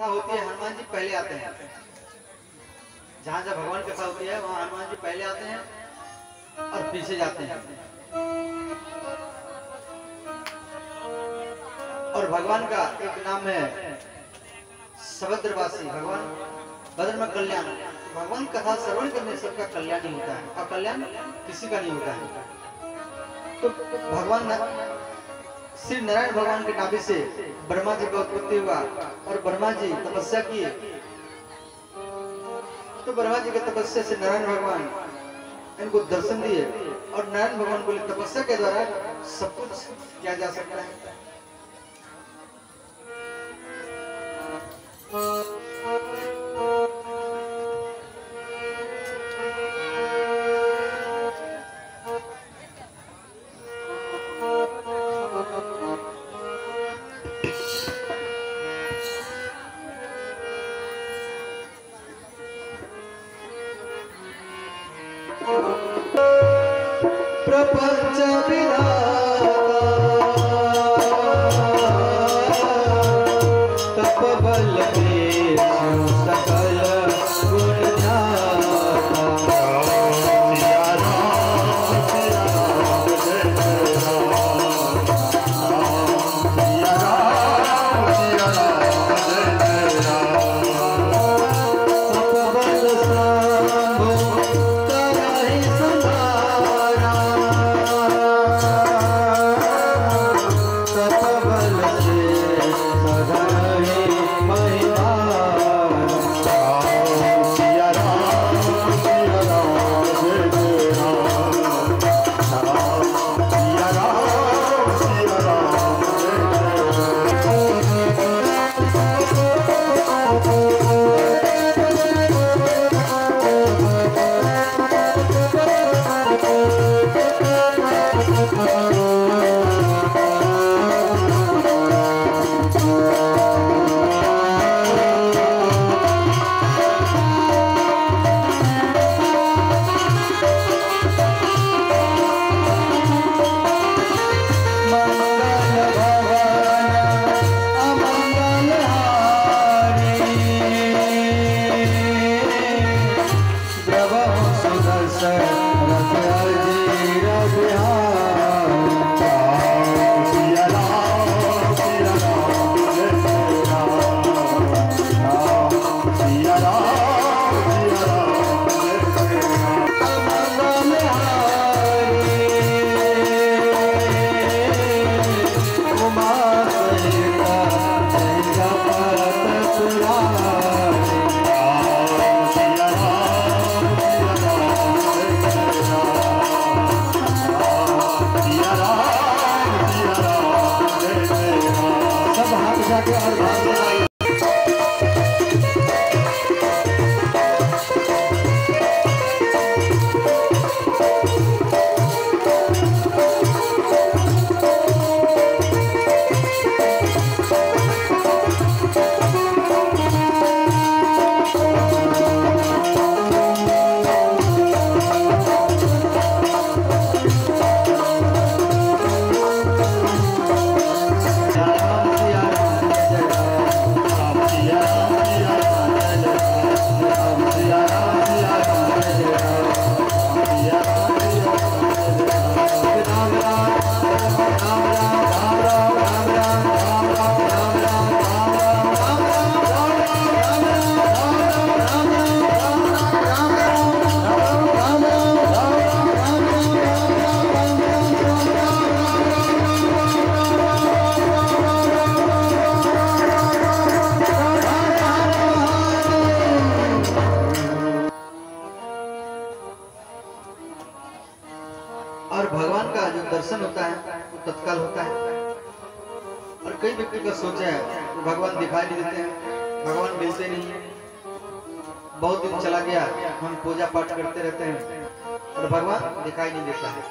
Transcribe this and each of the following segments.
कथा होती है हनुमान जी पहले आते हैं। जहाँ जहाँ भगवान कथा होती है वहाँ हनुमान जी पहले आते हैं और पीछे जाते हैं। और भगवान का एक नाम है सभद्रवासी। भगवान बद्र में कल्याण। भगवान कथा श्रवण करने से सबका कल्याण ही होता है और कल्याण किसी का नहीं होता है। तो भगवान श्री नारायण भगवान के नाभि से ब्रह्मा जी का उत्पत्ति हुआ और ब्रह्मा जी तपस्या किए। तो ब्रह्मा जी की तपस्या से नारायण भगवान इनको दर्शन दिए और नारायण भगवान बोले तपस्या के द्वारा सब कुछ किया जा सकता है। प्रपंच विधाता तपबल में सकल गुण जाता। सिया राम सिया राम जय जय राम। सिया राम सिया राम जय जय राम। तपबल सांभो करहि संहारा। तपबल से सधरहि महिमारा। सिया राम जय जय राम। सिया राम और भगवान का जो दर्शन होता है वो तत्काल होता है। और कई व्यक्ति का सोचा है तो भगवान दिखाई नहीं देते हैं, भगवान मिलते नहीं है। बहुत दिन चला गया, हम पूजा पाठ करते रहते हैं और भगवान दिखाई नहीं देता है।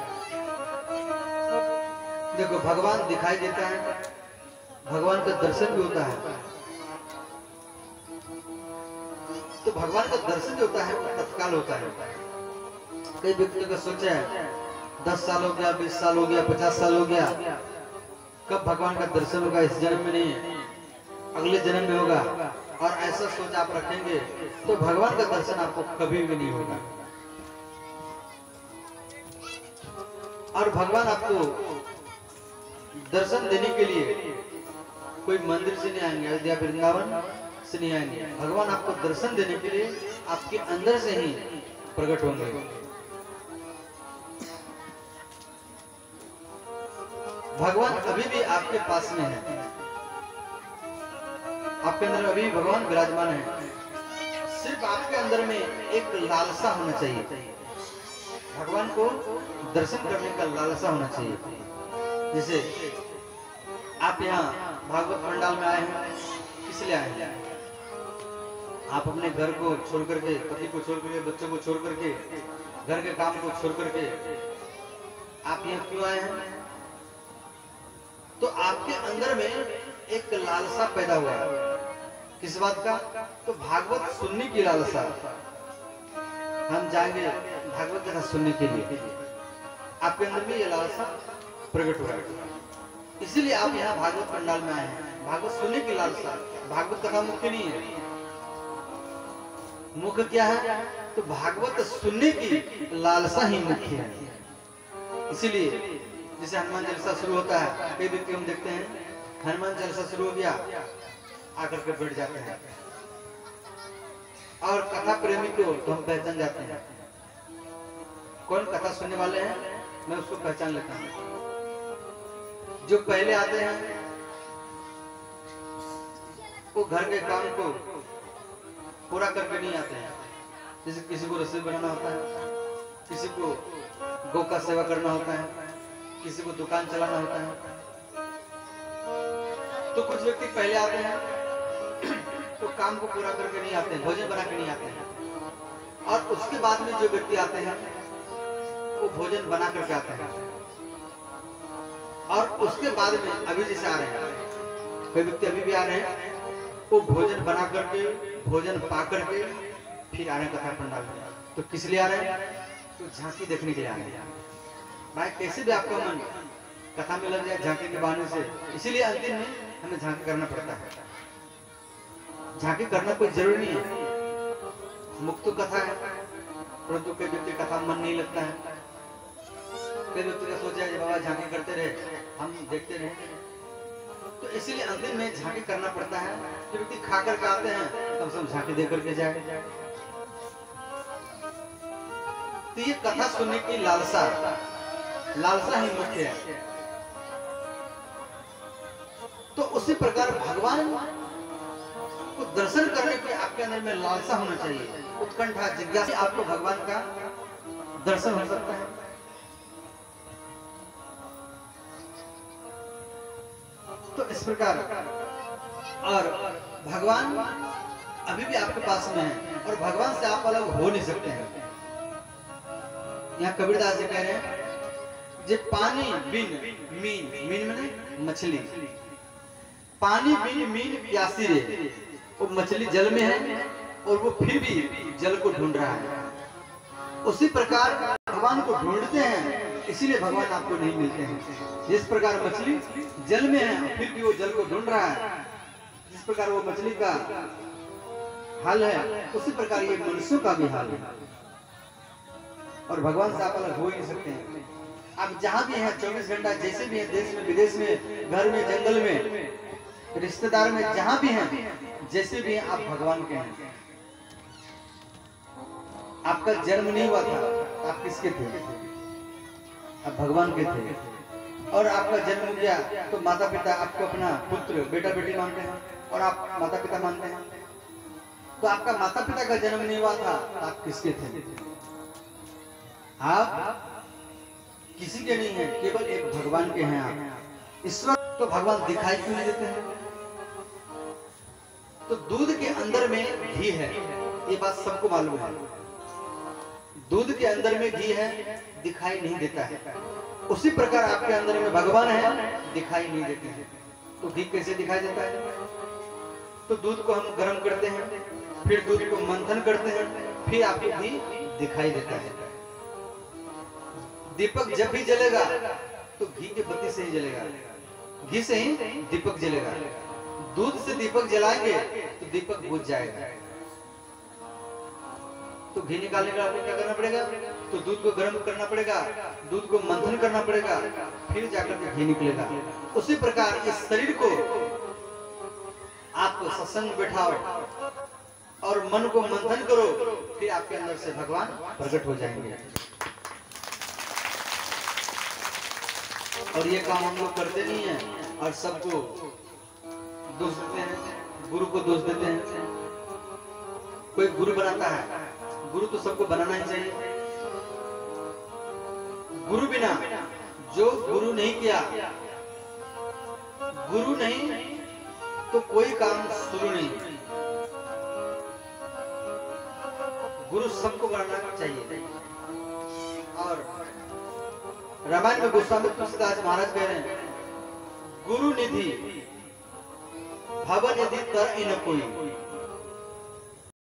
देखो भगवान दिखाई देता है, भगवान का दर्शन भी होता है। तो भगवान का दर्शन जो होता है वो तत्काल होता है। कई व्यक्ति का सोचा है 10 साल हो गया, 20 साल हो गया, 50 साल हो गया, कब भगवान का दर्शन होगा? इस जन्म में नहीं, अगले जन्म में होगा। और ऐसा सोच आप रखेंगे तो भगवान का दर्शन आपको कभी भी नहीं होगा। और भगवान आपको दर्शन देने के लिए कोई मंदिर से नहीं आएंगे, अयोध्या वृंदावन से नहीं आएंगे। भगवान आपको दर्शन देने के लिए आपके अंदर से ही प्रकट होंगे। भगवान अभी भी आपके पास में है, आपके अंदर अभी भगवान विराजमान है। सिर्फ आपके अंदर में एक लालसा होना चाहिए, भगवान को दर्शन करने का लालसा होना चाहिए। जैसे आप यहाँ भागवत पंडाल में आए हैं, किस लिए आए हैं? आप अपने घर को छोड़ करके, पति को छोड़ करके, बच्चों को छोड़ करके, घर के काम को छोड़ करके आप यहाँ क्यों आए हैं? तो आपके अंदर में एक लालसा पैदा हुआ है। किस बात का? तो भागवत सुनने की लालसा। हम जाएंगे भागवत कथा सुनने के लिए, आपके अंदर में ये लालसा प्रकट हुआ है, इसीलिए आप यहाँ भागवत पंडाल में आए हैं। भागवत सुनने की लालसा। भागवत कथा मुख्य नहीं है, मुख्य क्या है? तो भागवत सुनने की लालसा ही मुख्य है। इसीलिए जैसे हनुमान चालीसा शुरू होता है, कई व्यक्ति हम देखते हैं हनुमान चालीसा शुरू हो गया, आकर के बैठ जाते हैं, और कथा प्रेमी को तो हम पहचान जाते हैं, कौन कथा सुनने वाले हैं मैं उसको पहचान लेता हूँ। जो पहले आते हैं वो घर के काम को पूरा करके नहीं आते हैं। जैसे किसी को रसोई बनाना होता है, किसी को गौ का सेवा करना होता है, किसी को दुकान चलाना होता है। तो कुछ व्यक्ति पहले आते हैं तो काम को पूरा करके नहीं आते हैं, भोजन बना के नहीं आते हैं। और उसके बाद में जो व्यक्ति आते हैं वो भोजन बना करके आते हैं। और उसके बाद में अभी जैसे आ रहे हैं, कोई व्यक्ति अभी भी आ रहे हैं, वो भोजन बना करके, भोजन पा करके फिर आ रहे हैं कथा पंडाल में। तो किस लिए आ रहे हैं? तो झांकी देखने के लिए आ रहे हैं। भाई कैसे भी आपका मन कथा में लग जाए झांकी के बहाने से, इसीलिए अंतिम में हमें झांकी करना पड़ता है। झांकी करना कोई जरूरी नहीं है, मुक्त कथा है, परंतु कई व्यक्ति कथा मन नहीं लगता है। कई व्यक्ति का सोचा है बाबा झांकी करते रहे, हम देखते रहे, तो इसीलिए अंतिम में झांकी करना पड़ता है। जो व्यक्ति खा करके आते हैं कम से कम झांकी दे करके जाए। तो ये कथा सुनने की लालसा, लालसा ही मुख्य है। तो उसी प्रकार भगवान को दर्शन करने के आपके अंदर में लालसा होना चाहिए, उत्कंठा, जिज्ञासा। आपको भगवान का दर्शन हो सकता है। तो इस प्रकार, और भगवान अभी भी आपके पास में है और भगवान से आप अलग हो नहीं सकते हैं। यहाँ कबीरदास जी कह रहे हैं, जे पानी बिन मीन, मीन माने मछली, पानी बिन मीन प्यासी रे। वो मछली जल में है और वो फिर भी जल को ढूंढ रहा है। उसी प्रकार भगवान को ढूंढते हैं, इसीलिए भगवान आपको नहीं मिलते हैं। जिस प्रकार मछली जल में है फिर भी वो जल को ढूंढ रहा है, जिस प्रकार वो मछली का हाल है, उसी प्रकार ये मनुष्यों का भी हाल है। और भगवान से आप अलग हो ही नहीं सकते हैं। आप जहां भी हैं 24 घंटा, जैसे भी हैं, देश में, विदेश में, घर में, जंगल में, रिश्तेदार में, जहां भी हैं, जैसे भी हैं, आप भगवान के हैं। आपका जन्म नहीं हुआ था, आप किसके थे? आप भगवान के थे। और आपका जन्म हो गया तो माता पिता आपको अपना पुत्र, बेटा बेटी मानते हैं और आप माता पिता मानते हैं। तो आपका माता पिता का जन्म नहीं हुआ था, आप किसके थे? आप किसी के नहीं हैं, केवल एक भगवान के हैं आप। ईश्वर तो भगवान दिखाई क्यों नहीं देते हैं? तो दूध के अंदर में घी है, ये बात सबको मालूम है। दूध के अंदर में घी है, दिखाई नहीं देता है। उसी प्रकार आपके अंदर में भगवान है, दिखाई नहीं देते हैं। तो घी कैसे दिखाई देता है? तो दूध को हम गर्म करते हैं, फिर दूध को मंथन करते हैं, फिर आपको घी दिखाई देता है। दीपक जब भी जलेगा तो घी के बत्ती से ही जलेगा, घी से ही दीपक जलेगा। दूध से दीपक जलाएंगे तो दीपक बुझ जाएगा। तो घी निकालने का आपको क्या करना पड़ेगा? तो दूध को गर्म करना पड़ेगा, दूध को मंथन करना पड़ेगा, फिर जाकर के घी निकलेगा। उसी प्रकार इस शरीर को आप सत्संग बैठाओ और मन को मंथन करो, फिर आपके अंदर से भगवान प्रकट हो जाएंगे। और ये काम हम लोग करते नहीं है और सबको दोष देते हैं, गुरु को दोष देते हैं। कोई गुरु बनाता है, गुरु तो सबको बनाना ही चाहिए। गुरु बिना, जो गुरु नहीं किया, गुरु नहीं तो कोई काम शुरू नहीं। गुरु सबको बनाना चाहिए। और रामायण में गोस्वामी तुलसीदास महाराज कह रहे हैं, गुरु निधि भव निधि तर इन कोई।